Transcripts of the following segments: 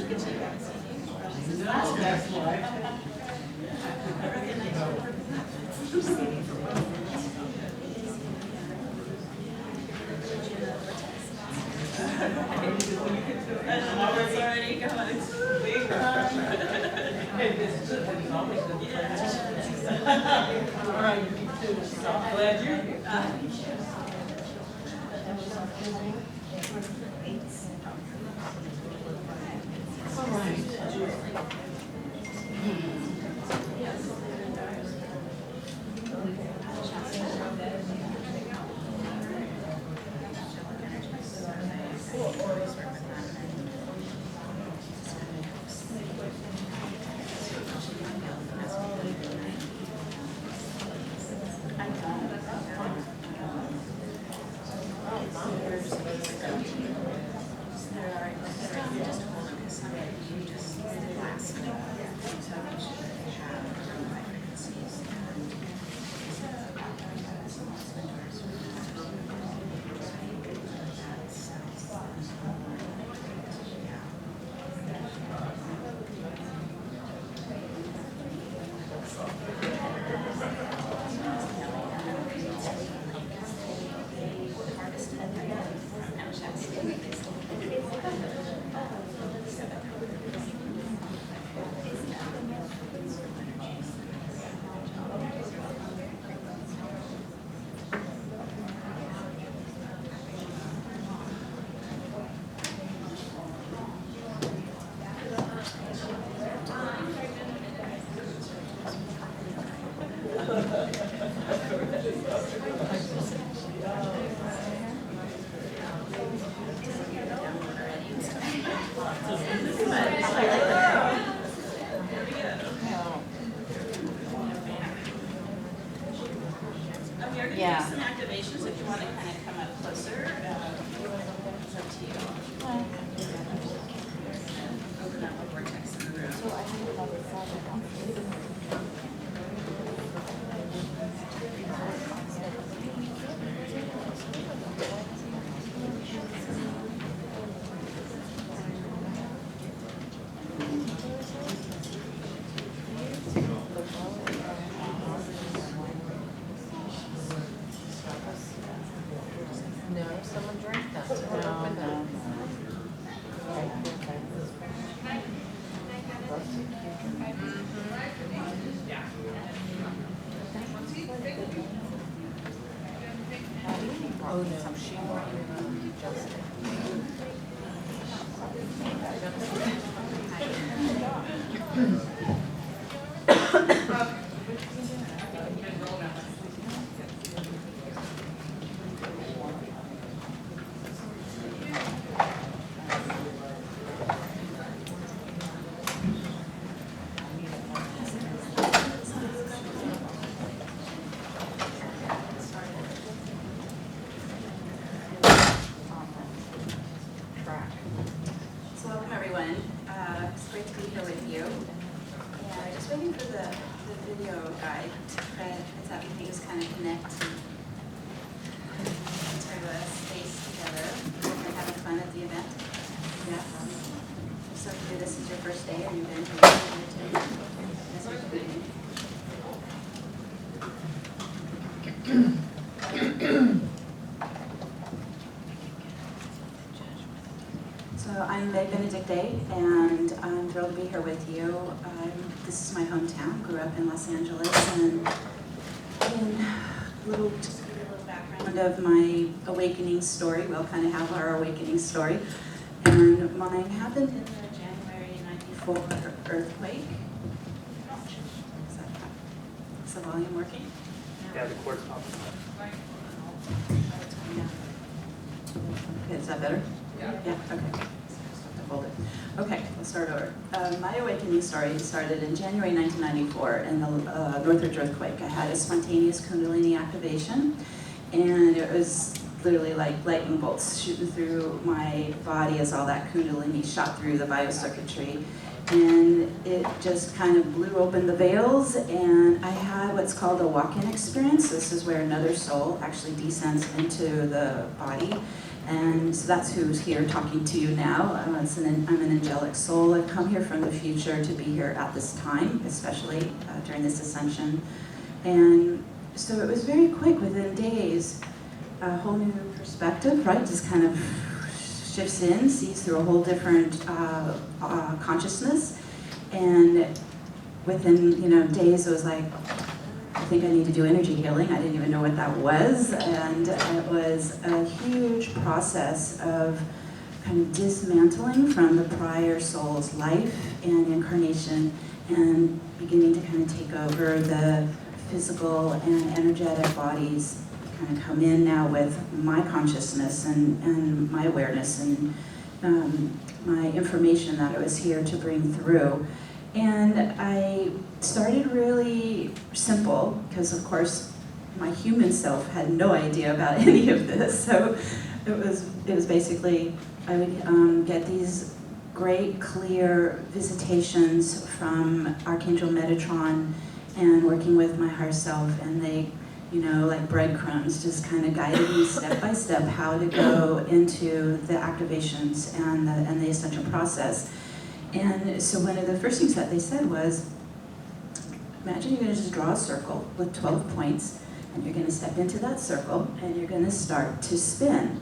Glad you're here. All right. Yeah. Some activations if you want to kind of come up closer. It's up to you. Open up a vortex in the room. So I have another No, someone drank that. No. Oh, no, she wanted Justin. So welcome everyone. It's great to be here with you. And just waiting for the video guide to print as everything is kind of connect into a space together. And having fun at the event. Yeah. So if this is your first day and you've been here, that's what you're doing. So I'm Meg Benedicte, and I'm thrilled to be here with you. This is my hometown. Grew up in Los Angeles, and just a little background of my awakening story. We'll kind of have our awakening story. And mine happened in the January '94 earthquake. Is the volume working? Yeah, the cord's up. Okay, is that better? Yeah, okay. Hold it. Okay, we'll start over. My awakening story started in January 1994 in the Northridge earthquake. I had a spontaneous kundalini activation, and it was literally like lightning bolts shooting through my body as all that kundalini shot through the biocircuitry. And it just kind of blew open the veils, and I had what's called a walk-in experience. This is where another soul actually descends into the body And so that's who's here talking to you now. I'm an angelic soul. I've come here from the future to be here at this time, especially during this ascension. And so it was very quick, within days, a whole new perspective, right? Just kind of shifts in, sees through a whole different consciousness. And within days, it was like, I think I need to do energy healing. I didn't even know what that was. And it was a huge process of kind of dismantling from the prior soul's life and incarnation and beginning to kind of take over the physical and energetic bodies, kind of come in now with my consciousness and my awareness and my information that I was here to bring through. And I started really simple, because of course my human self had no idea about any of this. So it was basically, I would get these great clear visitations from Archangel Metatron and working with my higher self, and they, like breadcrumbs, just kind of guided me step by step how to go into the activations and the ascension process. And so one of the first things that they said was, imagine you're going to just draw a circle with 12 points, and you're going to step into that circle, and you're going to start to spin.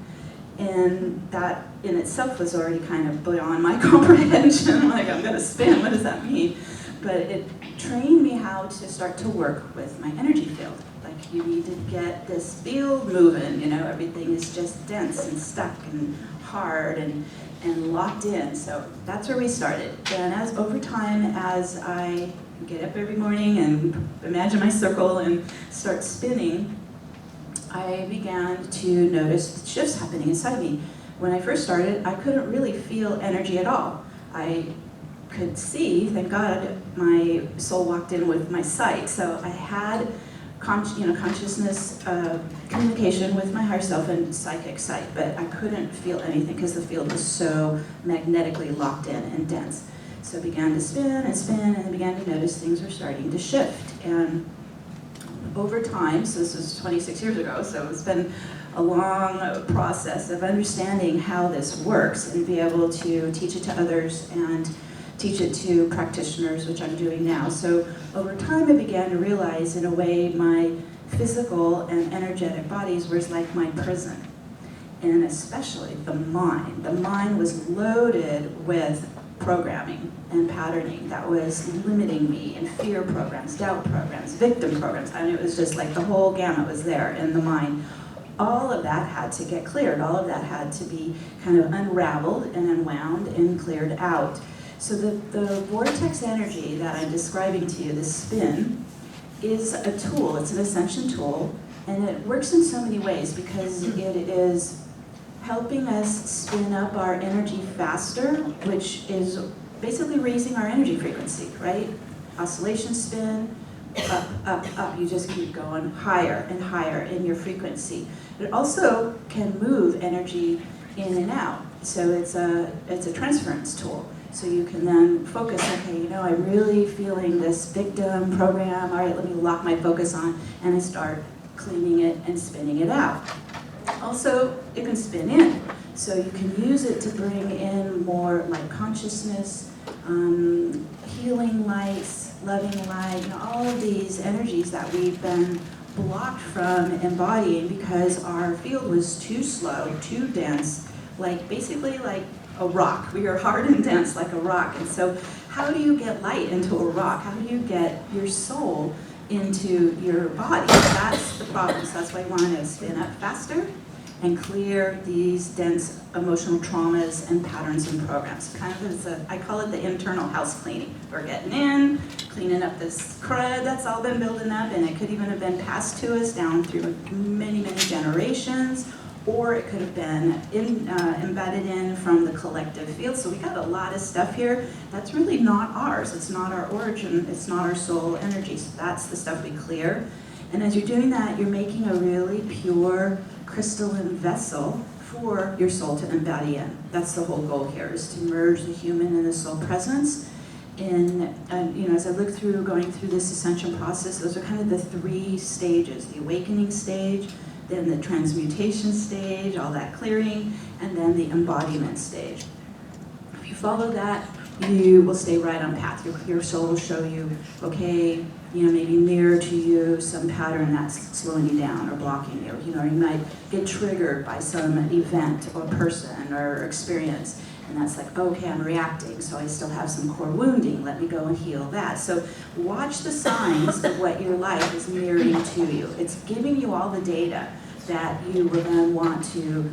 And that in itself was already kind of beyond my comprehension, like, I'm going to spin, what does that mean? But it trained me how to start to work with my energy field. Like, you need to get this field moving, everything is just dense and stuck and hard and locked in. So that's where we started. And over time, as I get up every morning and imagine my circle and start spinning, I began to notice shifts happening inside me. When I first started, I couldn't really feel energy at all. I could see, thank God, my soul walked in with my sight. So I had consciousness, communication with my higher self and psychic sight, but I couldn't feel anything because the field was so magnetically locked in and dense. So I began to spin and I began to notice things were starting to shift. And over time, so this was 26 years ago, so it's been a long process of understanding how this works and be able to teach it to others and teach it to practitioners, which I'm doing now. So over time, I began to realize, in a way, my physical and energetic bodies was like my prison, and especially the mind. The mind was loaded with programming and patterning that was limiting me, and fear programs, doubt programs, victim programs. I mean, it was just like the whole gamut was there in the mind. All of that had to get cleared. All of that had to be kind of unraveled and unwound and cleared out. So the vortex energy that I'm describing to you, the spin, is a tool. It's an ascension tool, and it works in so many ways because it is helping us spin up our energy faster, which is basically raising our energy frequency, right? Oscillation spin, up, up, up. You just keep going higher and higher in your frequency. It also can move energy in and out. So it's a transference tool. So you can then focus, okay, I'm really feeling this victim program. All right, let me lock my focus on, and I start cleaning it and spinning it out. Also, it can spin in. So you can use it to bring in more light consciousness, healing lights, loving light, all of these energies that we've been blocked from embodying because our field was too slow, too dense, basically like a rock. We are hard and dense like a rock. And so how do you get light into a rock? How do you get your soul into your body? That's the problem. So that's why I want to spin up faster and clear these dense emotional traumas and patterns and programs. Kind of I call it the internal house cleaning. We're getting in, cleaning up this crud that's all been building up, and it could even have been passed to us down through many, many generations, or it could have been embedded in from the collective field. So we got a lot of stuff here that's really not ours. It's not our origin. It's not our soul energy. So that's the stuff we clear. And as you're doing that, you're making a really pure crystalline vessel for your soul to embody in. That's the whole goal here, is to merge the human and the soul presence. And as I look through, going through this ascension process, those are kind of the 3 stages: the awakening stage, then the transmutation stage, all that clearing, and then the embodiment stage. If you follow that, you will stay right on path. Your soul will show you, okay, maybe mirror to you some pattern that's slowing you down or blocking you. You might get triggered by some event or person or experience, and that's like, okay, I'm reacting, so I still have some core wounding. Let me go and heal that. So watch the signs of what your life is mirroring to you. It's giving you all the data that you will then want to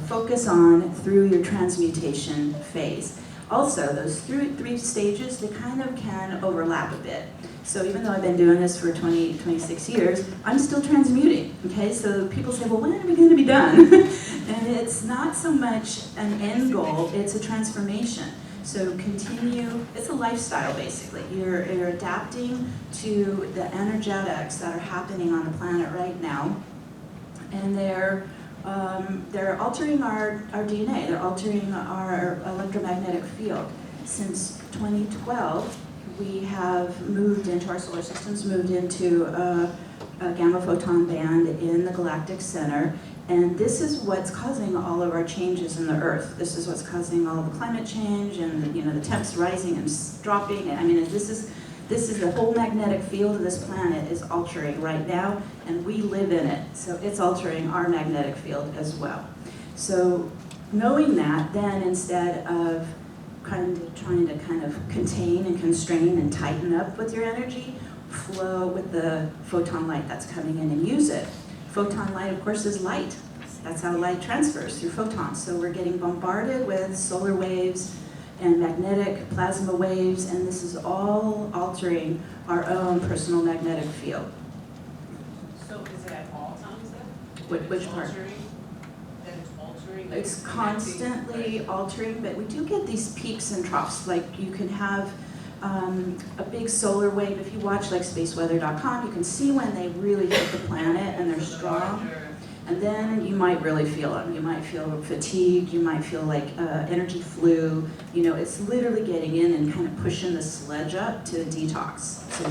focus on through your transmutation phase. Also, those three stages, they kind of can overlap a bit. So even though I've been doing this for 26 years, I'm still transmuting, okay? So people say, well, when are we going to be done? And it's not so much an end goal, it's a transformation. So continue, it's a lifestyle basically. You're adapting to the energetics that are happening on the planet right now, and they're altering our DNA, they're altering our electromagnetic field. Since 2012, we have moved into our solar systems, moved into a gamma photon band in the galactic center, and this is what's causing all of our changes in the Earth. This is what's causing all of the climate change and the temps rising and dropping. I mean, this is the whole magnetic field of this planet is altering right now, and we live in it. So it's altering our magnetic field as well. So knowing that, then instead of trying to contain and constrain and tighten up with your energy, flow with the photon light that's coming in and use it. Photon light, of course, is light. That's how light transfers, through photons. So we're getting bombarded with solar waves and magnetic plasma waves, and this is all altering our own personal magnetic field. So is it at all times then? Which part? That it's altering? It's constantly altering, but we do get these peaks and troughs. Like you can have a big solar wave. If you watch like spaceweather.com, you can see when they really hit the planet and they're strong. And then you might really feel them. You might feel fatigued, you might feel like energy flu. It's literally getting in and kind of pushing the sledge up to detox. So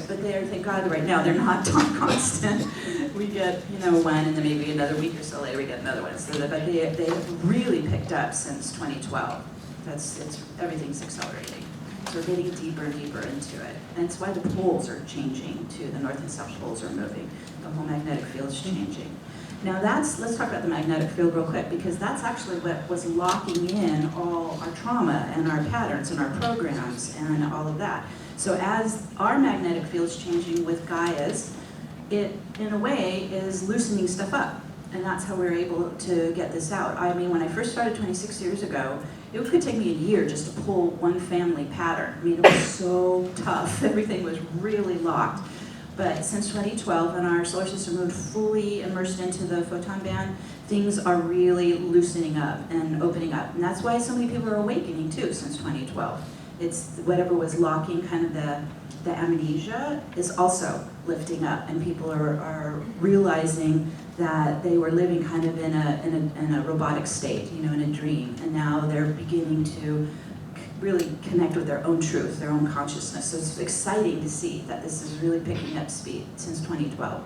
but thank God right now they're not constant. We get, one, and then maybe another week or so later we get another one. So but they have really picked up since 2012. Everything's accelerating. So we're getting deeper and deeper into it. And it's why the poles are changing too. The north and south poles are moving. The whole magnetic field is changing. Now let's talk about the magnetic field real quick, because that's actually what was locking in all our trauma and our patterns and our programs and all of that. So as our magnetic field's changing with Gaia's, it, in a way, is loosening stuff up. And that's how we're able to get this out. I mean, when I first started 26 years ago, it could take me a year just to pull one family pattern. I mean, it was so tough. Everything was really locked. But since 2012, when our solar system moved fully immersed into the photon band, things are really loosening up and opening up. And that's why so many people are awakening too since 2012. It's whatever was locking kind of the amnesia is also lifting up, and people are realizing that they were living kind of in a robotic state, in a dream, and now they're beginning to really connect with their own truth, their own consciousness. So it's exciting to see that this is really picking up speed since 2012.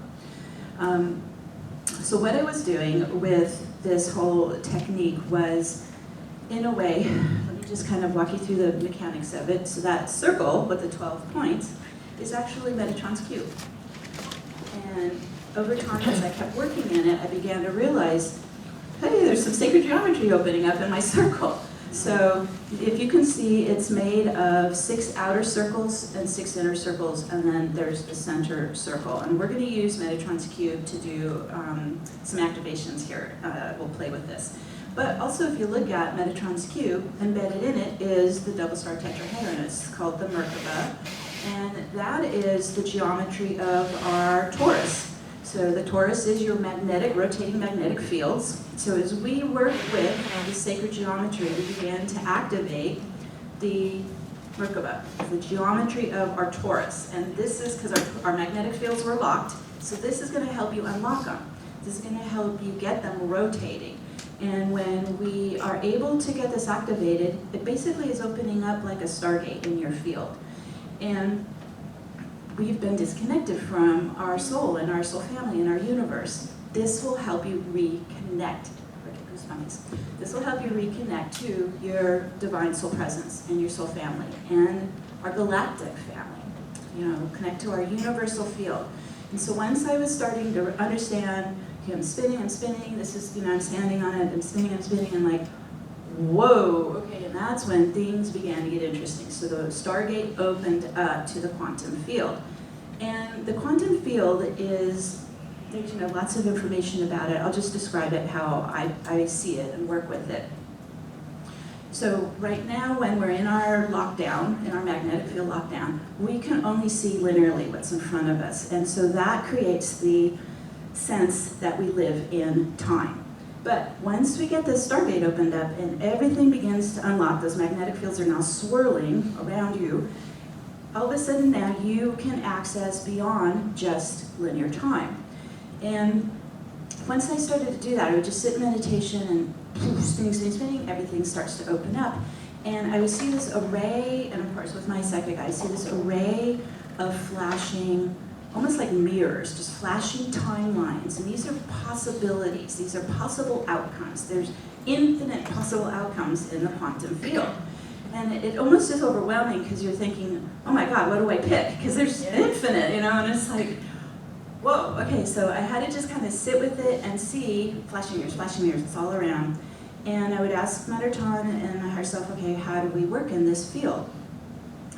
So what I was doing with this whole technique was, in a way, let me just kind of walk you through the mechanics of it. So that circle with the 12 points is actually Metatron's cube. And over time, as I kept working in it, I began to realize, hey, there's some sacred geometry opening up in my circle. So if you can see, it's made of 6 outer circles and 6 inner circles, and then there's the center circle. And we're going to use Metatron's cube to do some activations here. We'll play with this. But also, if you look at Metatron's cube, embedded in it is the double star tetrahedron. It's called the Merkaba, and that is the geometry of our torus. So the torus is your rotating magnetic fields. So as we work with the sacred geometry, we began to activate the Merkaba, the geometry of our torus. And this is because our magnetic fields were locked, so this is going to help you unlock them. This is going to help you get them rotating. And when we are able to get this activated, it basically is opening up like a stargate in your field. And we've been disconnected from our soul and our soul family and our universe. This will help you reconnect. This will help you reconnect to your divine soul presence and your soul family and our galactic family. You know, connect to our universal field. And so once I was starting to understand, okay, I'm spinning, this is, you know, I'm standing on it, I'm spinning, and like, whoa, okay, and that's when things began to get interesting. So the Stargate opened up to the quantum field. And the quantum field is, there's, you know, lots of information about it. I'll just describe it how I see it and work with it. So right now, when we're in our lockdown, in our magnetic field lockdown, we can only see linearly what's in front of us. And so that creates the sense that we live in time. But once we get this Stargate opened up and everything begins to unlock, those magnetic fields are now swirling around you, all of a sudden now you can access beyond just linear time. And once I started to do that, I would just sit in meditation and spinning, everything starts to open up. And I would see this array, and of course with my psychic eye, I see this array of flashing, almost like mirrors, just flashing timelines. And these are possibilities, these are possible outcomes. There's infinite possible outcomes in the quantum field. And it almost is overwhelming because you're thinking, oh my God, what do I pick? Because there's infinite, you know, and it's like, whoa, okay, so I had to just kind of sit with it and see flashing mirrors, it's all around. And I would ask Materton and herself, okay, how do we work in this field?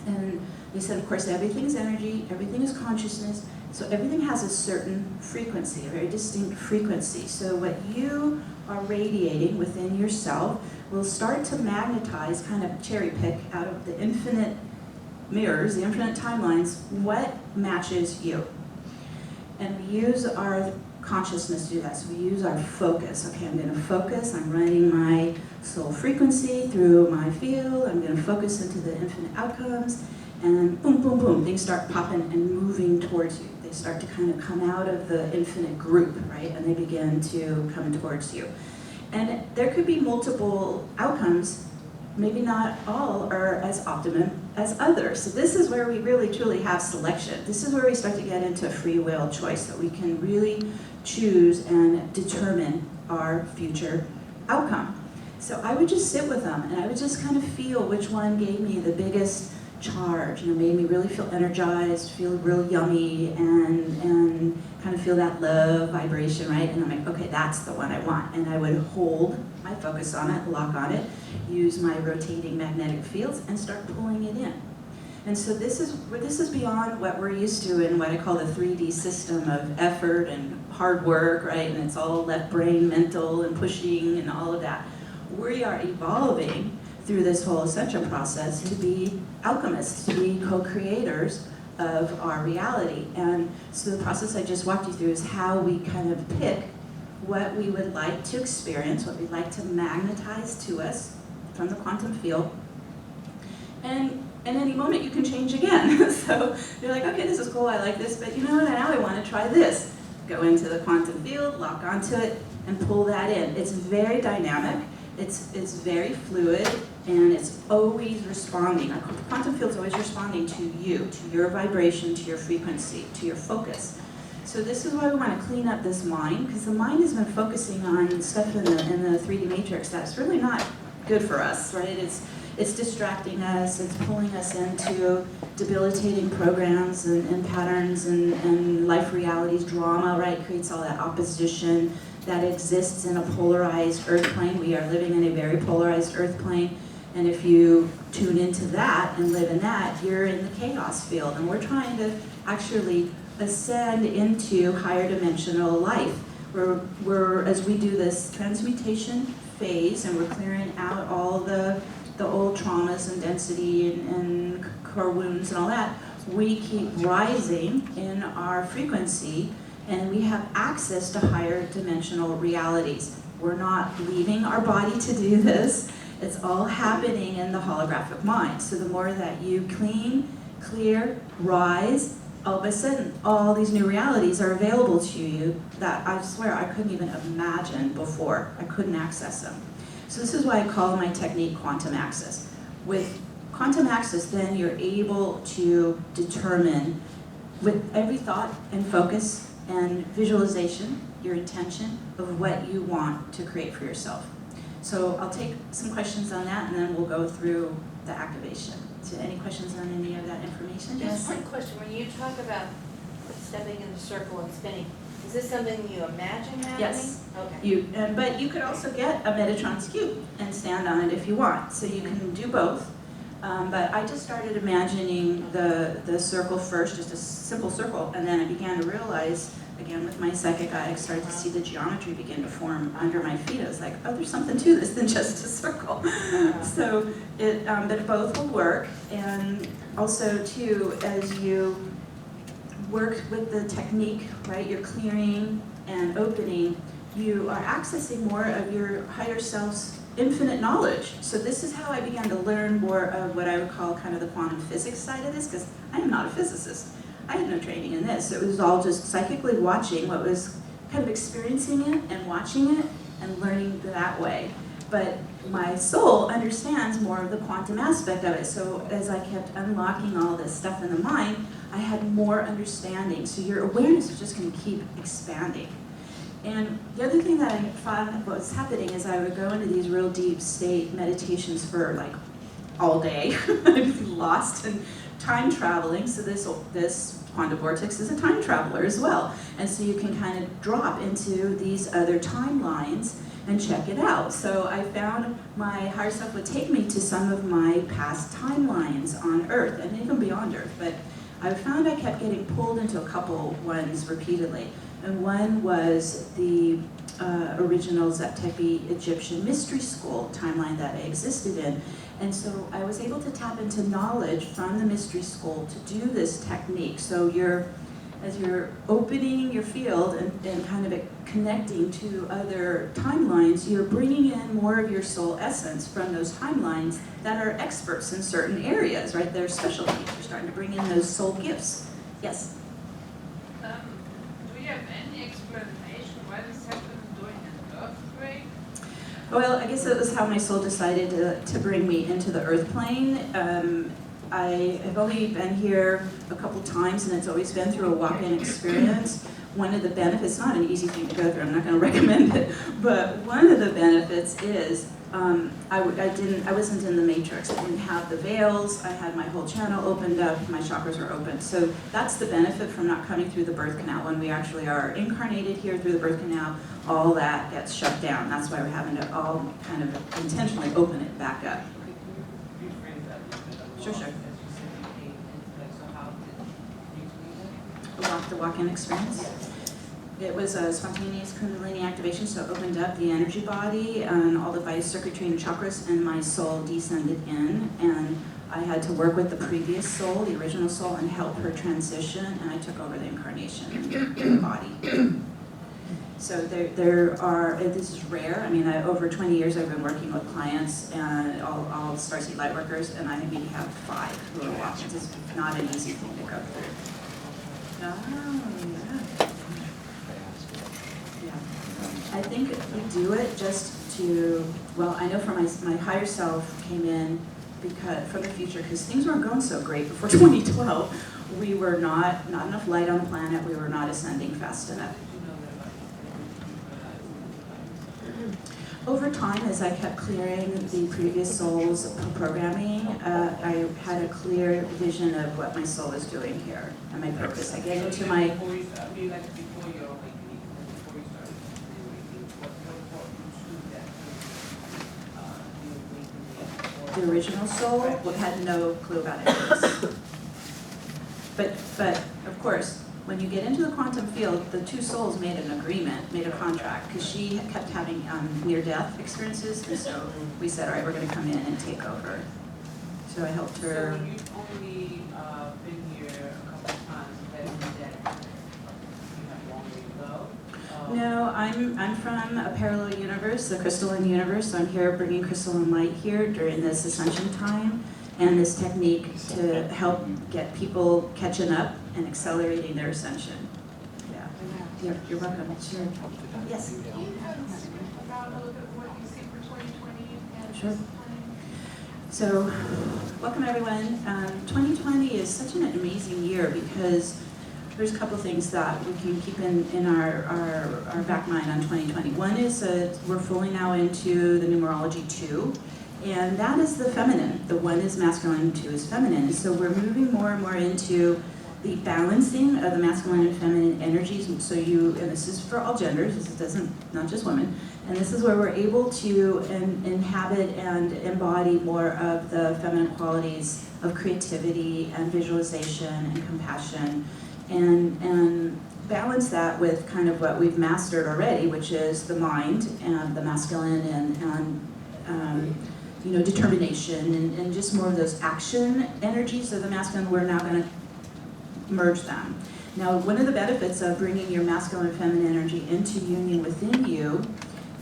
And they said, of course, everything's energy, everything is consciousness, so everything has a certain frequency, a very distinct frequency. So what you are radiating within yourself will start to magnetize, kind of cherry pick out of the infinite mirrors, the infinite timelines, what matches you. And we use our consciousness to do that. So we use our focus. Okay, I'm going to focus. I'm running my soul frequency through my field. I'm going to focus into the infinite outcomes. And then boom, boom, boom, things start popping and moving towards you. They start to kind of come out of the infinite group, right? And they begin to come towards you. And there could be multiple outcomes. Maybe not all are as optimum as others. So this is where we really truly have selection. This is where we start to get into free will choice, that we can really choose and determine our future outcome. So I would just sit with them and I would just kind of feel which one gave me the biggest charge, you know, made me really feel energized, feel real yummy, and kind of feel that love vibration, right? And I'm like, okay, that's the one I want. And I would hold my focus on it, lock on it, use my rotating magnetic fields, and start pulling it in. And so this is beyond what we're used to in what I call the 3D system of effort and hard work, right? And it's all left brain, mental, and pushing, and all of that. We are evolving through this whole ascension process to be alchemists, to be co-creators of our reality. And so the process I just walked you through is how we kind of pick what we would like to experience, what we'd like to magnetize to us from the quantum field. And at any moment you can change again. So you're like, okay, this is cool, I like this, but you know what, now I want to try this. Go into the quantum field, lock onto it, and pull that in. It's very dynamic, it's very fluid, and it's always responding. Our quantum field's always responding to you, to your vibration, to your frequency, to your focus. So this is why we want to clean up this mind, because the mind has been focusing on stuff in the 3D matrix that's really not good for us, right? It's distracting us, it's pulling us into debilitating programs and patterns and life realities, drama, right? Creates all that opposition that exists in a polarized earth plane. We are living in a very polarized earth plane. And if you tune into that and live in that, you're in the chaos field. And we're trying to actually ascend into higher dimensional life. We're as we do this transmutation phase, and we're clearing out all the old traumas and density and core wounds and all that, we keep rising in our frequency, and we have access to higher dimensional realities. We're not leaving our body to do this. It's all happening in the holographic mind. So the more that you clean, clear, rise, all of a sudden, all these new realities are available to you that I swear I couldn't even imagine before. I couldn't access them. So this is why I call my technique quantum access. With quantum access, then you're able to determine with every thought and focus and visualization, your intention of what you want to create for yourself. So I'll take some questions on that, and then we'll go through the activation. So any questions on any of that information? Just one question, when you talk about stepping in the circle and spinning, is this something you imagine happening? Yes. Okay. But you could also get a Metatron's cube and stand on it if you want. So you can do both. But I just started imagining the circle first, just a simple circle, and then I began to realize, again with my psychic eye, I started to see the geometry begin to form under my feet. I was like, oh, there's something to this than just a circle. So but both will work. And also too, as you work with the technique, right, you're clearing and opening, you are accessing more of your higher self's infinite knowledge. So this is how I began to learn more of what I would call kind of the quantum physics side of this, because I am not a physicist. I had no training in this. It was all just psychically watching what was, kind of experiencing it and watching it and learning that way. But my soul understands more of the quantum aspect of it. So as I kept unlocking all this stuff in the mind, I had more understanding. So your awareness is just going to keep expanding. And the other thing that I found was happening is I would go into these real deep state meditations for like all day. I'd be lost in time traveling. So this quantum vortex is a time traveler as well. And so you can kind of drop into these other timelines and check it out. So I found my higher self would take me to some of my past timelines on Earth and even beyond Earth. But I found I kept getting pulled into a couple ones repeatedly. And one was the original Tepi Egyptian mystery school timeline that I existed in. And so I was able to tap into knowledge from the mystery school to do this technique. So as you're opening your field and kind of connecting to other timelines, you're bringing in more of your soul essence from those timelines that are experts in certain areas, right? They're specialties. You're starting to bring in those soul gifts. Yes? Do you have any explanation why this happened during an earthquake? Well, I guess it was how my soul decided to bring me into the earth plane. I have only been here a couple times, and it's always been through a walk-in experience. One of the benefits, not an easy thing to go through, I'm not going to recommend it, but one of the benefits is I wasn't in the matrix. I didn't have the veils. I had my whole channel opened up. My chakras were open. So that's the benefit from not coming through the birth canal. When we actually are incarnated here through the birth canal, all that gets shut down. That's why we're having to all kind of intentionally open it back up. Sure. The walk-in experience? It was a spontaneous kundalini activation, so it opened up the energy body and all the vital circuitry and chakras, and my soul descended in, and I had to work with the previous soul, the original soul, and help her transition, and I took over the incarnation in the body. So there are, this is rare. I mean, over 20 years I've been working with clients and all Starseed Lightworkers, and I maybe have 5 who are watching. It's not an easy thing to go through. I think we do it just to, well, I know for my higher self came in because from the future, because things weren't going so great before 2012. We were not enough light on the planet. We were not ascending fast enough. Over time, as I kept clearing the previous soul's programming, I had a clear vision of what my soul was doing here and my purpose. I get into my... Before you started your awakening, before you started what you choose that The original soul had no clue about any of this. But of course, when you get into the quantum field, the 2 souls made an agreement, made a contract, because she kept having near-death experiences, and so we said, all right, we're going to come in and take over. So I helped her. So you've only been here a couple of times, that you have longer to go? No, I'm from a parallel universe, the crystalline universe. So I'm here bringing crystalline light here during this ascension time, and this technique to help get people catching up and accelerating their ascension. Yeah, you're welcome. Sure. Yes. Can you tell us about a little bit what you see for 2020 and Sure. this plan? So, welcome everyone. 2020 is such an amazing year because there's a couple things that we can keep in our back mind on 2020. One is we're fully now into the numerology 2, and that is the feminine. The 1 is masculine, 2 is feminine. So we're moving more and more into the balancing of the masculine and feminine energies. So and this is for all genders, this doesn't, not just women, and this is where we're able to inhabit and embody more of the feminine qualities of creativity and visualization and compassion, and balance that with kind of what we've mastered already, which is the mind and the masculine and determination and just more of those action energies of the masculine. We're now going to merge them. Now, one of the benefits of bringing your masculine and feminine energy into union within you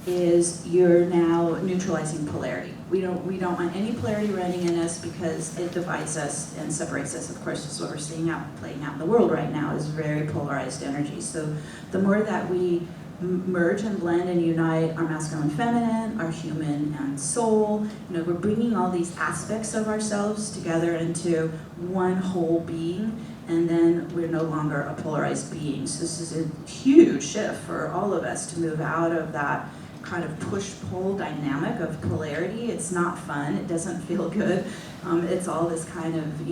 is you're now neutralizing polarity. We don't want any polarity running in us because it divides us and separates us. Of course, this is what we're seeing playing out in the world right now, is very polarized energy. So the more that we merge and blend and unite our masculine and feminine, our human and soul, we're bringing all these aspects of ourselves together into one whole being, and then we're no longer a polarized being. So this is a huge shift for all of us to move out of that kind of push-pull dynamic of polarity. It's not fun, it doesn't feel good. It's all this kind of,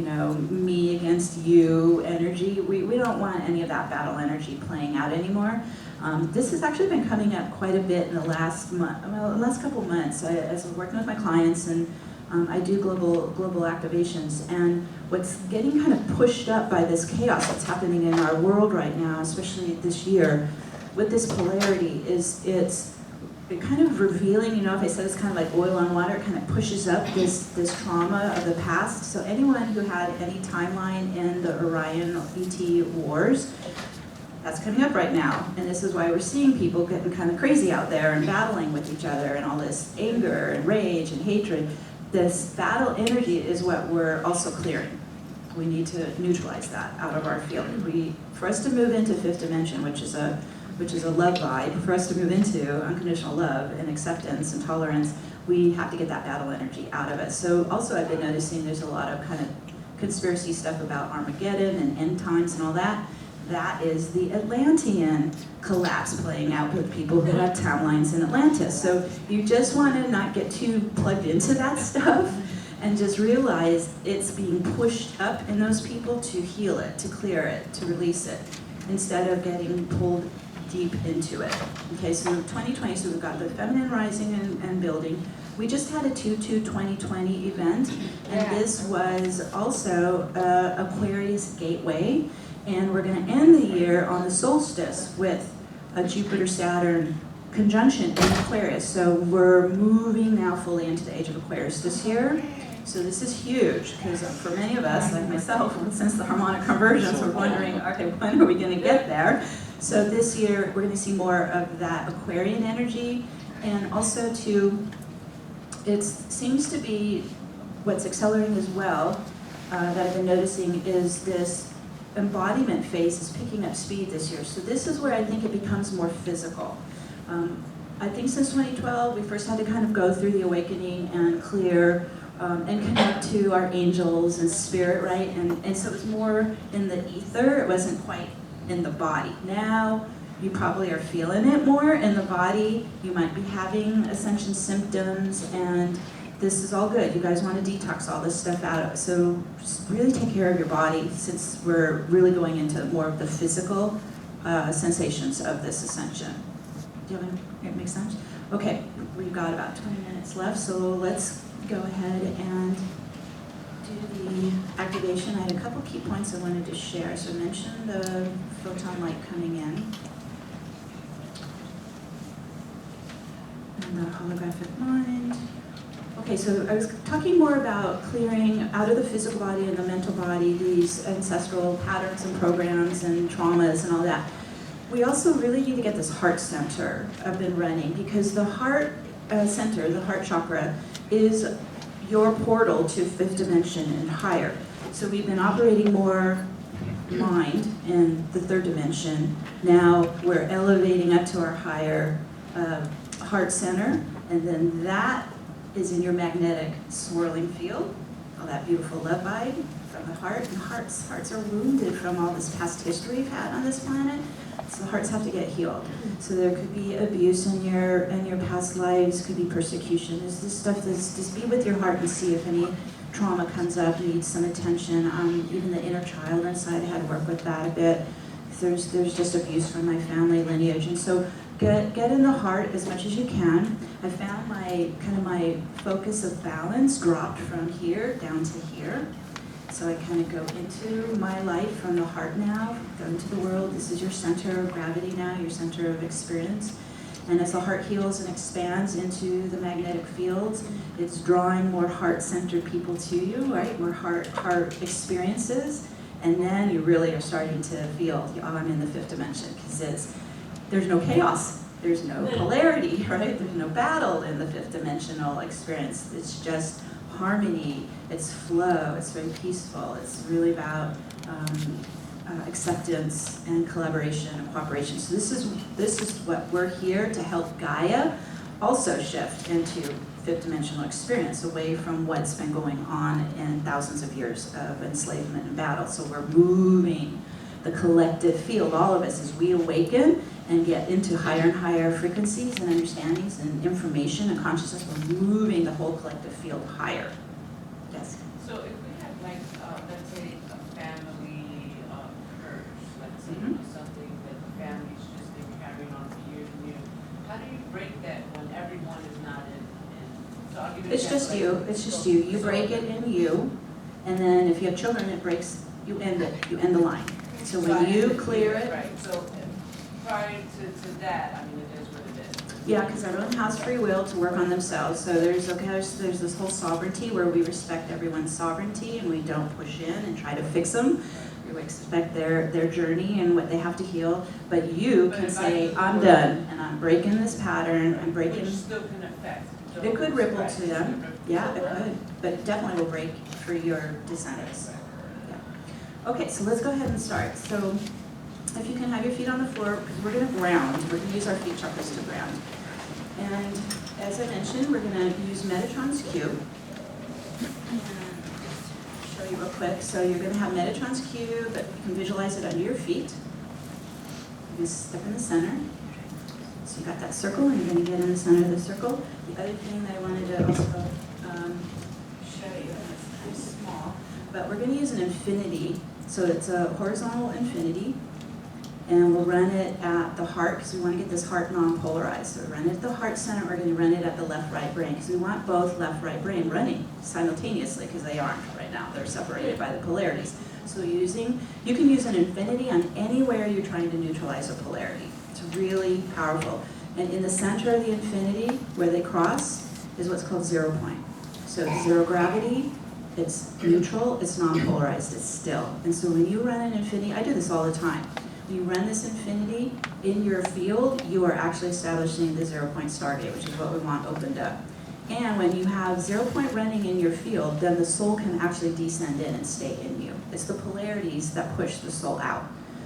me against you energy. We don't want any of that battle energy playing out anymore. This has actually been coming up quite a bit in the last couple of months as I'm working with my clients, and I do global activations, and what's getting kind of pushed up by this chaos that's happening in our world right now, especially this year, with this polarity, is it's kind of revealing, if I said it's kind of like oil on water, it kind of pushes up this trauma of the past. So anyone who had any timeline in the Orion ET wars, that's coming up right now. And this is why we're seeing people getting kind of crazy out there and battling with each other and all this anger and rage and hatred. This battle energy is what we're also clearing. We need to neutralize that out of our field. For us to move into 5th dimension, which is a love vibe, for us to move into unconditional love and acceptance and tolerance, we have to get that battle energy out of us. So also I've been noticing there's a lot of kind of conspiracy stuff about Armageddon and end times and all that. That is the Atlantean collapse playing out with people who have timelines in Atlantis. So you just want to not get too plugged into that stuff and just realize it's being pushed up in those people to heal it, to clear it, to release it, instead of getting pulled deep into it. Okay, so 2020, so we've got the feminine rising and building. We just had a 2/2/2020 event, and this was also Aquarius Gateway, and we're going to end the year on the solstice with a Jupiter-Saturn conjunction in Aquarius. So we're moving now fully into the age of Aquarius this year. So this is huge, because for many of us, like myself, since the harmonic convergence, we're wondering, okay, when are we going to get there? So this year, we're going to see more of that Aquarian energy, and also it seems to be what's accelerating as well, that I've been noticing, is this embodiment phase is picking up speed this year. So this is where I think it becomes more physical. I think since 2012, we first had to kind of go through the awakening and clear and connect to our angels and spirit, right? And so it was more in the ether, it wasn't quite in the body. Now, you probably are feeling it more in the body. You might be having ascension symptoms, and this is all good. You guys want to detox all this stuff out. So just really take care of your body, since we're really going into more of the physical sensations of this ascension. Do you have it make sense? Okay, we've got about 20 minutes left, so let's go ahead and do the activation. I had a couple key points I wanted to share. So I mentioned the photon light coming in, and the holographic mind. Okay, so I was talking more about clearing out of the physical body and the mental body these ancestral patterns and programs and traumas and all that. We also really need to get this heart center up and running, because the heart center, the heart chakra, is your portal to 5th dimension and higher. So we've been operating more mind in the 3rd dimension. Now we're elevating up to our higher heart center, and then that is in your magnetic swirling field, all that beautiful love vibe from the heart. And hearts are wounded from all this past history we've had on this planet. So hearts have to get healed. So there could be abuse in your past lives, could be persecution. There's this stuff that's just be with your heart and see if any trauma comes up, needs some attention. Even the inner child inside, I had to work with that a bit. There's just abuse from my family lineage. And so get in the heart as much as you can. I found my focus of balance dropped from here down to here. So I kind of go into my life from the heart now, go into the world. This is your center of gravity now, your center of experience. And as the heart heals and expands into the magnetic fields, it's drawing more heart-centered people to you, right? More heart experiences. And then you really are starting to feel, oh, I'm in the fifth dimension, because there's no chaos, there's no polarity, right? There's no battle in the fifth dimensional experience. It's just harmony, it's flow, it's very peaceful. It's really about acceptance and collaboration and cooperation. So this is what we're here to help Gaia also shift into fifth dimensional experience, away from what's been going on in thousands of years of enslavement and battle. So we're moving the collective field, all of us, as we awaken and get into higher and higher frequencies and understandings and information and consciousness. We're moving the whole collective field higher. Yes? So if we have like, let's say a family curse, let's say something that the family's just been carrying on for years and years, how do you break that when everyone is not in? So I'll give you an It's just example, you, it's just you. You break it in you, and then if you have children, it breaks, you end the line. So when you clear it, right, so prior to that, I mean, it is what it is. yeah, because everyone has free will to work on themselves. So there's this whole sovereignty where we respect everyone's sovereignty and we don't push in and try to fix them. We respect their journey and what they have to heal. But you can say, I'm done, and I'm breaking this pattern, I'm breaking. Which still can affect. It could ripple to them. Yeah, it could. But it definitely will break for your descendants. Yeah. Okay, so let's go ahead and start. So if you can have your feet on the floor, because we're going to ground. We're going to use our feet chakras to ground. And as I mentioned, we're going to use Metatron's cube. And just show you real quick. So you're going to have Metatron's cube, but you can visualize it under your feet. You can step in the center. So you got that circle, and you're going to get in the center of the circle. The other thing that I wanted to also show you, and it's kind of small, but we're going to use an infinity. So it's a horizontal infinity, and we'll run it at the heart because we want to get this heart non-polarized. So run it at the heart center. We're going to run it at the left-right brain because we want both left-right brain running simultaneously because they aren't right now. They're separated by the polarities. So you can use an infinity on anywhere you're trying to neutralize a polarity. It's really powerful. And in the center of the infinity, where they cross, is what's called 0 point. So zero gravity, it's neutral, it's non-polarized, it's still. And so when you run an infinity, I do this all the time. When you run this infinity in your field, you are actually establishing the 0 point stargate, which is what we want opened up. And when you have 0 point running in your field, then the soul can actually descend in and stay in you. It's the polarities that push the soul out.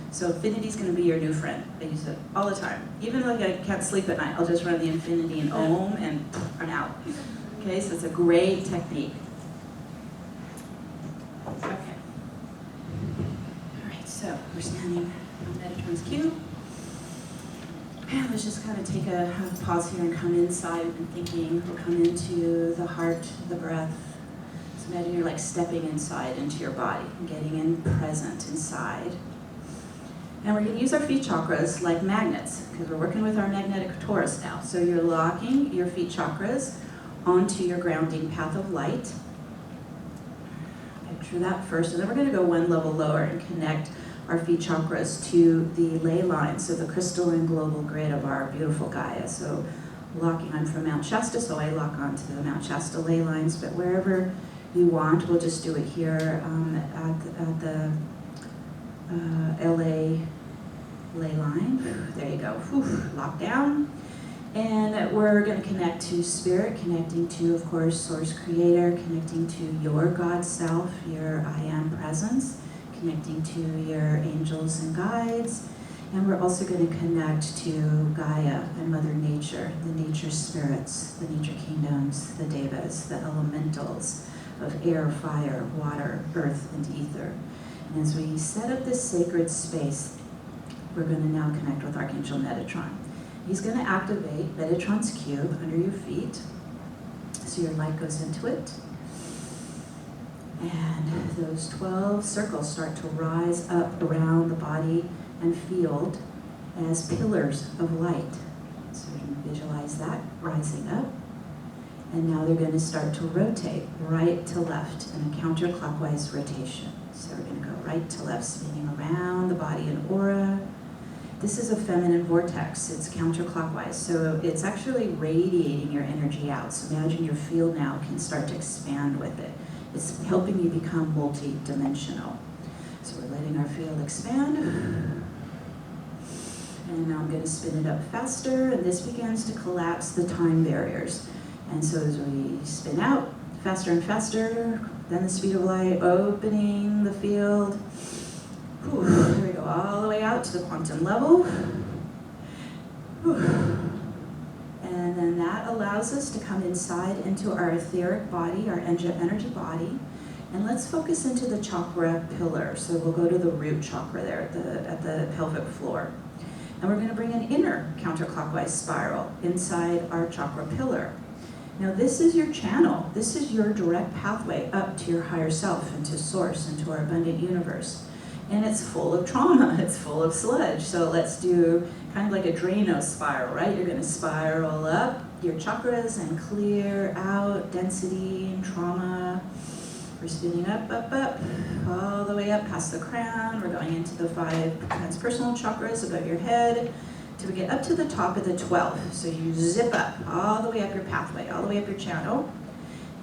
So infinity is going to be your new friend. I use it all the time. Even though I can't sleep at night, I'll just run the infinity and Om and I'm out. Okay, so it's a great technique. Okay. All right, so we're standing on Metatron's cube. And let's just kind of take a pause here and come inside and thinking. We'll come into the heart, the breath. So imagine you're like stepping inside into your body and getting in present inside. And we're going to use our feet chakras like magnets because we're working with our magnetic torus now. So you're locking your feet chakras onto your grounding path of light. Picture that first. And then we're going to go one level lower and connect our feet chakras to the ley line, so the crystalline global grid of our beautiful Gaia. So locking, I'm from Mount Shasta, so I lock onto the Mount Shasta ley lines, but wherever you want, we'll just do it here at the LA ley line. There you go. Whew, lock down. And we're going to connect to spirit, connecting to, of course, source creator, connecting to your God self, your I am presence, connecting to your angels and guides. And we're also going to connect to Gaia and Mother Nature, the nature spirits, the nature kingdoms, the devas, the elementals, of air, fire, water, earth, and ether. And as we set up this sacred space, we're going to now connect with Archangel Metatron. He's going to activate Metatron's cube under your feet, so your light goes into it. And those 12 circles start to rise up around the body and field as pillars of light. So you can visualize that rising up. And now they're going to start to rotate right to left in a counterclockwise rotation. So we're going to go right to left, spinning around the body and aura. This is a feminine vortex. It's counterclockwise, so it's actually radiating your energy out. So imagine your field now can start to expand with it. It's helping you become multi-dimensional. So we're letting our field expand. And now I'm going to spin it up faster, and this begins to collapse the time barriers. And so as we spin out, faster and faster, then the speed of light, opening the field. Whew, there we go, all the way out to the quantum level. Whew. And then that allows us to come inside into our etheric body, our energy body. And let's focus into the chakra pillar. So we'll go to the root chakra there at the pelvic floor. And we're going to bring an inner counterclockwise spiral inside our chakra pillar. Now this is your channel. This is your direct pathway up to your higher self, into source, into our abundant universe. And it's full of trauma, it's full of sludge. So let's do kind of like a Drano spiral, right? You're going to spiral up your chakras and clear out density and trauma. We're spinning up, up, up, all the way up past the crown. We're going into the 5 transpersonal chakras above your head till we get up to the top of the 12. So you zip up all the way up your pathway, all the way up your channel.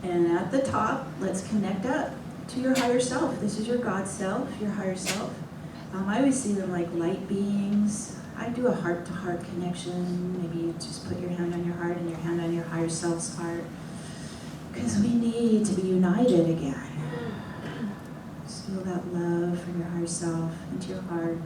And at the top, let's connect up to your higher self. This is your God self, your higher self. I always see them like light beings. I do a heart-to-heart connection. Maybe you just put your hand on your heart and your hand on your higher self's heart. Because we need to be united again. Just feel that love from your higher self into your heart.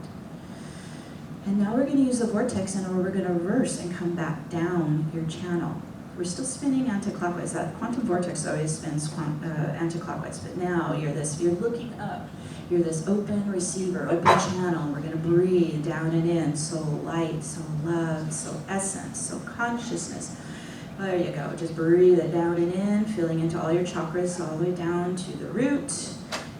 And now we're going to use the vortex, and we're going to reverse and come back down your channel. We're still spinning anti-clockwise. That quantum vortex always spins anti-clockwise, but now you're looking up. You're this open receiver, open channel, and we're going to breathe down and in. Soul light, soul love, soul essence, soul consciousness. There you go. Just breathe it down and in, feeling into all your chakras, all the way down to the root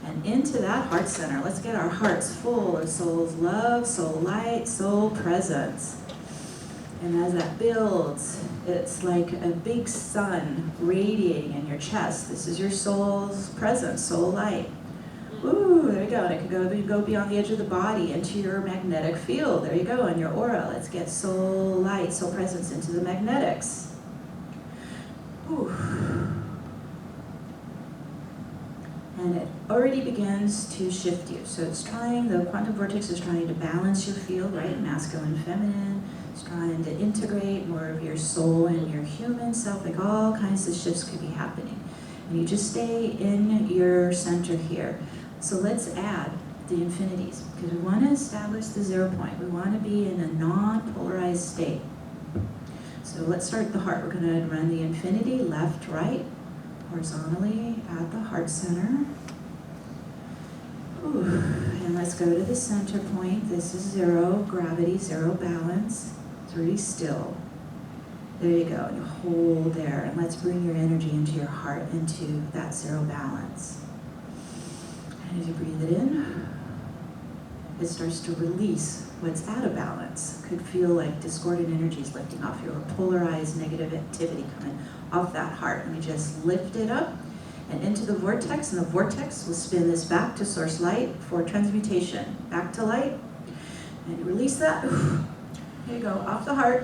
and into that heart center. Let's get our hearts full of soul's love, soul light, soul presence. And as that builds, it's like a big sun radiating in your chest. This is your soul's presence, soul light. Ooh, there you go. And it could go beyond the edge of the body into your magnetic field. There you go, in your aura. Let's get soul light, soul presence into the magnetics. Ooh. And it already begins to shift you. So it's the quantum vortex is trying to balance your field, right? Masculine, feminine. It's trying to integrate more of your soul and your human self. Like all kinds of shifts could be happening. And you just stay in your center here. So let's add the infinities, because we want to establish the 0 point. We want to be in a non-polarized state. So let's start the heart. We're going to run the infinity left, right, horizontally at the heart center. Ooh. And let's go to the center point. This is 0, gravity, 0 balance. It's really still. There you go. You hold there. And let's bring your energy into your heart, into that 0 balance. And as you breathe it in, it starts to release what's out of balance. Could feel like discordant energies lifting off your polarized negative activity coming off that heart. And we just lift it up and into the vortex, and the vortex will spin this back to source light for transmutation. Back to light, and you release that. Here you go, off the heart,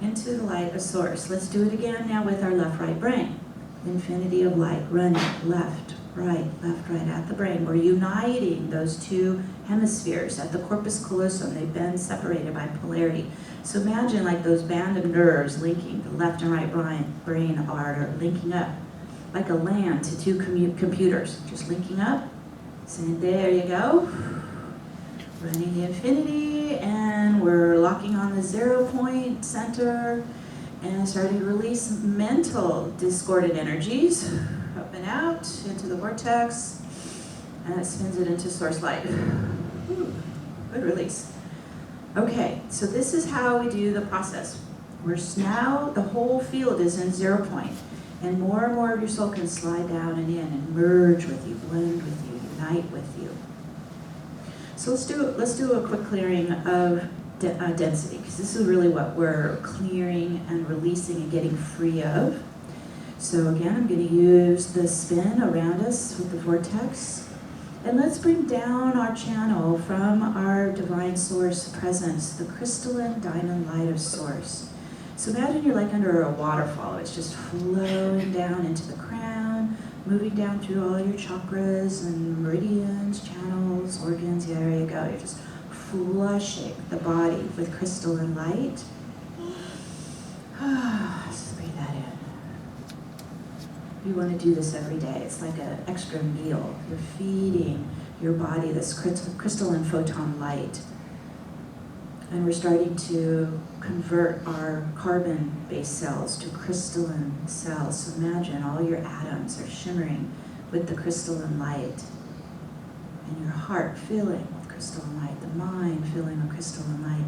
into the light of source. Let's do it again now with our left-right brain. Infinity of light, running left, right, at the brain. We're uniting those 2 hemispheres at the corpus callosum. They've been separated by polarity. So imagine like those band of nerves linking the left and right brain are linking up like a LAN to 2 computers, just linking up. Saying, there you go. Running the infinity, and we're locking on the 0 point center. And starting to release mental discordant energies up and out into the vortex, and it spins it into source light. Ooh, good release. Okay, so this is how we do the process. Now the whole field is in 0 point, and more of your soul can slide down and in and merge with you, blend with you, unite with you. So let's do a quick clearing of density, because this is really what we're clearing and releasing and getting free of. So again, I'm going to use the spin around us with the vortex. And let's bring down our channel from our divine source presence, the crystalline diamond light of source. So imagine you're like under a waterfall. It's just flowing down into the crown, moving down through all your chakras and meridians, channels, organs. Yeah, there you go. You're just flushing the body with crystalline light. Just breathe that in. You want to do this every day. It's like an extra meal. You're feeding your body this crystalline photon light. And we're starting to convert our carbon-based cells to crystalline cells. So imagine all your atoms are shimmering with the crystalline light. And your heart filling with crystalline light, the mind filling with crystalline light.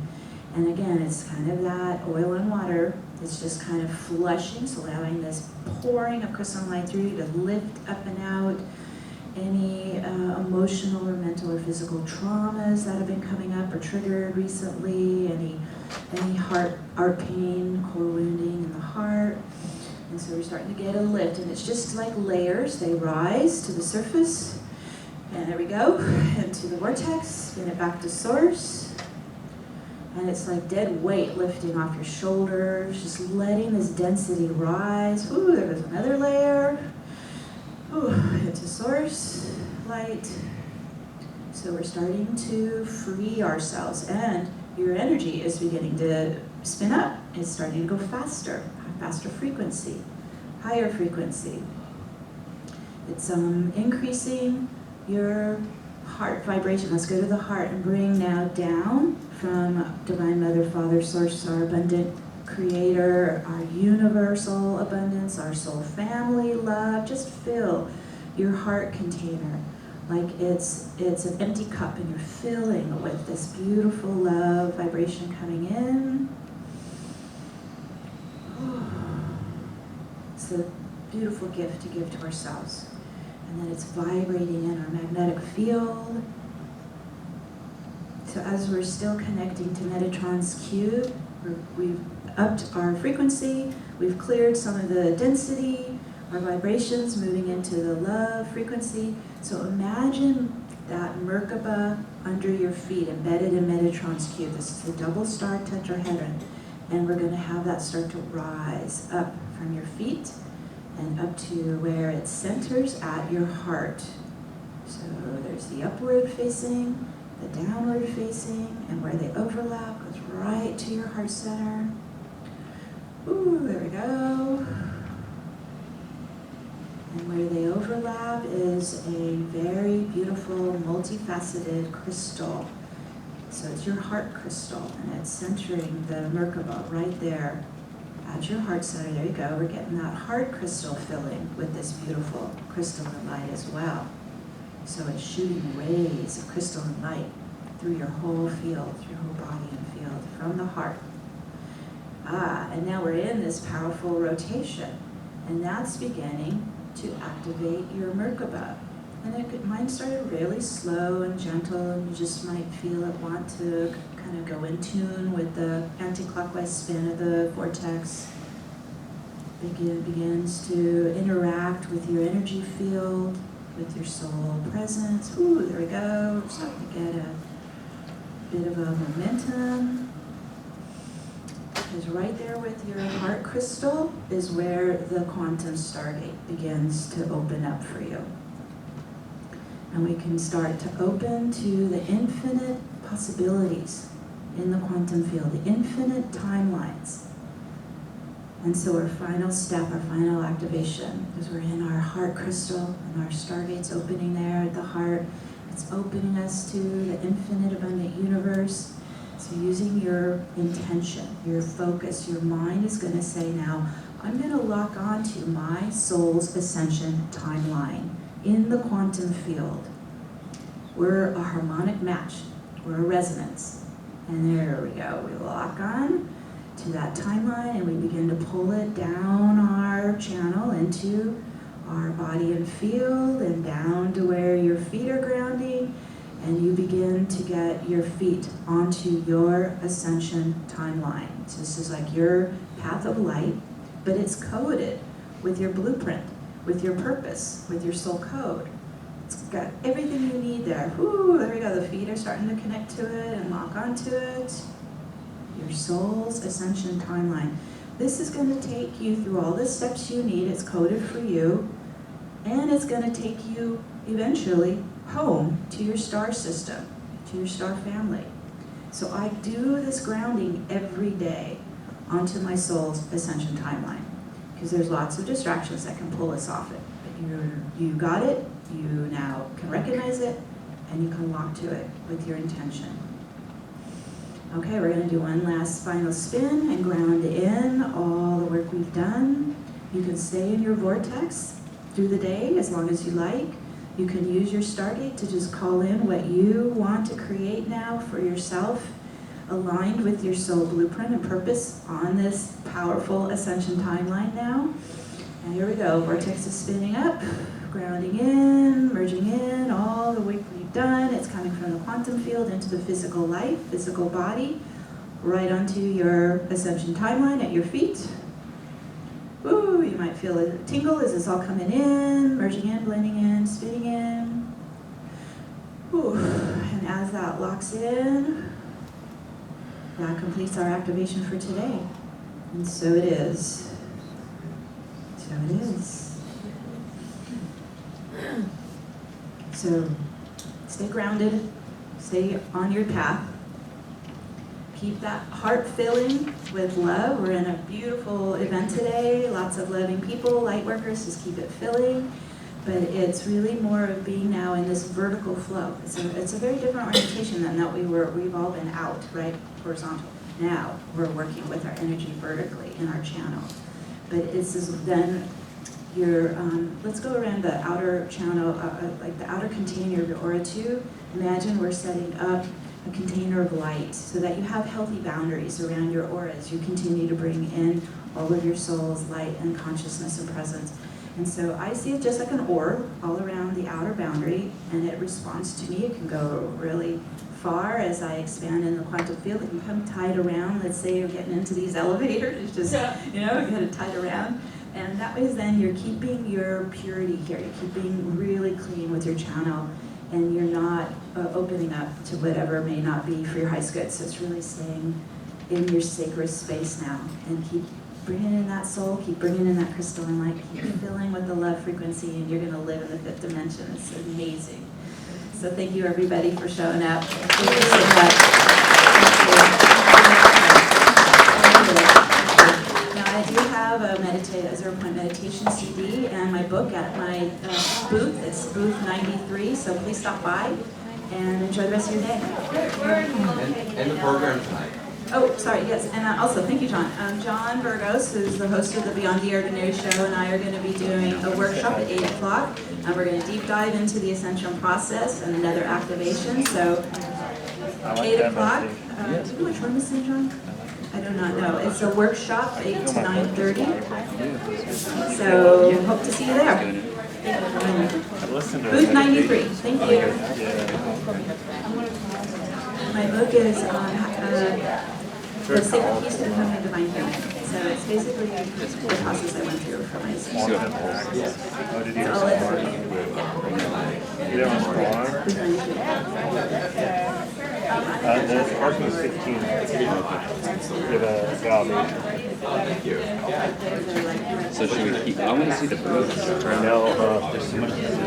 And again, it's kind of that oil and water. It's just kind of flushing, so allowing this pouring of crystalline light through you to lift up and out any emotional or mental or physical traumas that have been coming up or triggered recently, any heart pain, core wounding in the heart. And so we're starting to get a lift, and it's just like layers. They rise to the surface, and there we go, into the vortex, spin it back to source. And it's like dead weight lifting off your shoulders, just letting this density rise. Ooh, there goes another layer. Ooh, into source, light. So we're starting to free ourselves, and your energy is beginning to spin up. It's starting to go faster frequency, higher frequency. It's increasing your heart vibration. Let's go to the heart and bring now down from Divine Mother, Father, Source, our abundant creator, our universal abundance, our soul family love. Just fill your heart container like it's an empty cup, and you're filling with this beautiful love vibration coming in. It's a beautiful gift to give to ourselves. And then it's vibrating in our magnetic field. So as we're still connecting to Metatron's cube, we've upped our frequency, we've cleared some of the density, our vibrations moving into the love frequency. So imagine that Merkaba under your feet, embedded in Metatron's cube. This is the double star tetrahedron. And we're going to have that start to rise up from your feet and up to where it centers at your heart. So there's the upward facing, the downward facing, and where they overlap goes right to your heart center. Ooh, there we go. And where they overlap is a very beautiful, multifaceted crystal. So it's your heart crystal, and it's centering the Merkaba right there at your heart center. There you go. We're getting that heart crystal filling with this beautiful crystalline light as well. So it's shooting rays of crystalline light through your whole field, through your whole body and field, from the heart. And now we're in this powerful rotation, and that's beginning to activate your Merkaba. And mine started really slow and gentle, and you just might feel it want to kind of go in tune with the anti-clockwise spin of the vortex. Begins to interact with your energy field, with your soul presence. Ooh, there we go. We're starting to get a bit of a momentum. Because right there with your heart crystal is where the quantum stargate begins to open up for you. And we can start to open to the infinite possibilities in the quantum field, the infinite timelines. And so our final step, our final activation, because we're in our heart crystal and our stargate's opening there at the heart. It's opening us to the infinite abundant universe. So using your intention, your focus, your mind is going to say now, I'm going to lock onto my soul's ascension timeline in the quantum field. We're a harmonic match. We're a resonance. And there we go. We lock on to that timeline and we begin to pull it down our channel into our body and field and down to where your feet are grounding, and you begin to get your feet onto your ascension timeline. So this is like your path of light, but it's coded with your blueprint, with your purpose, with your soul code. It's got everything you need there. Woo, there we go. The feet are starting to connect to it and lock onto it. Your soul's ascension timeline. This is going to take you through all the steps you need. It's coded for you. And it's going to take you eventually home to your star system, to your star family. So I do this grounding every day onto my soul's ascension timeline, because there's lots of distractions that can pull us off it. But you got it, you now can recognize it, and you can lock to it with your intention. Okay, we're going to do one last final spin and ground in all the work we've done. You can stay in your vortex through the day as long as you like. You can use your Stargate to just call in what you want to create now for yourself, aligned with your soul blueprint and purpose on this powerful ascension timeline now. And here we go. Vortex is spinning up, grounding in, merging in, all the work we've done. It's coming from the quantum field into the physical life, physical body, right onto your ascension timeline at your feet. Ooh, you might feel a tingle as it's all coming in, merging in, blending in, spinning in. Ooh, and as that locks in, that completes our activation for today. And so it is. So it is. So stay grounded, stay on your path. Keep that heart filling with love. We're in a beautiful event today, lots of loving people, light workers, just keep it filling. But it's really more of being now in this vertical flow. It's a very different orientation than that we've all been out, right, horizontal. Now we're working with our energy vertically in our channel. But it's then let's go around the outer channel, like the outer container of your aura too. Imagine we're setting up a container of light so that you have healthy boundaries around your aura as you continue to bring in all of your soul's light and consciousness and presence. And so I see it just like an orb all around the outer boundary, and it responds to me. It can go really far as I expand in the quantum field. It can come tied around. Let's say you're getting into these elevators, it's just, you get it tied around. And that way then you're keeping your purity here. You're keeping really clean with your channel, and you're not opening up to whatever may not be for your highest good. So it's really staying in your sacred space now, and keep bringing in that soul, keep bringing in that crystalline light, keep filling with the love frequency, and you're going to live in the fifth dimension. It's amazing. So thank you everybody for showing up. Thank you so much. Now I do have a 0 Point meditation CD and my book at my booth. It's booth 93, so please stop by and enjoy the rest of your day. And the program tonight. Oh, sorry, yes, and also, thank you, John. John Burgos, who's the host of the Beyond the Ordinary show, and I are going to be doing a workshop at 8 o'clock, and we're going to deep dive into the Ascension process and another activation, so 8 o'clock. Do you know which room is in, John? I do not know. It's a workshop, 8 to 9:30. So, hope to see you there. Booth 93. Thank you. My book is on the sacred peace of becoming a divine human. So it's basically the process I went through for my ascension. It's all it for me. The parking is 15. Give a validation. So should we keep? I want to see the booths. No, there's so much to see.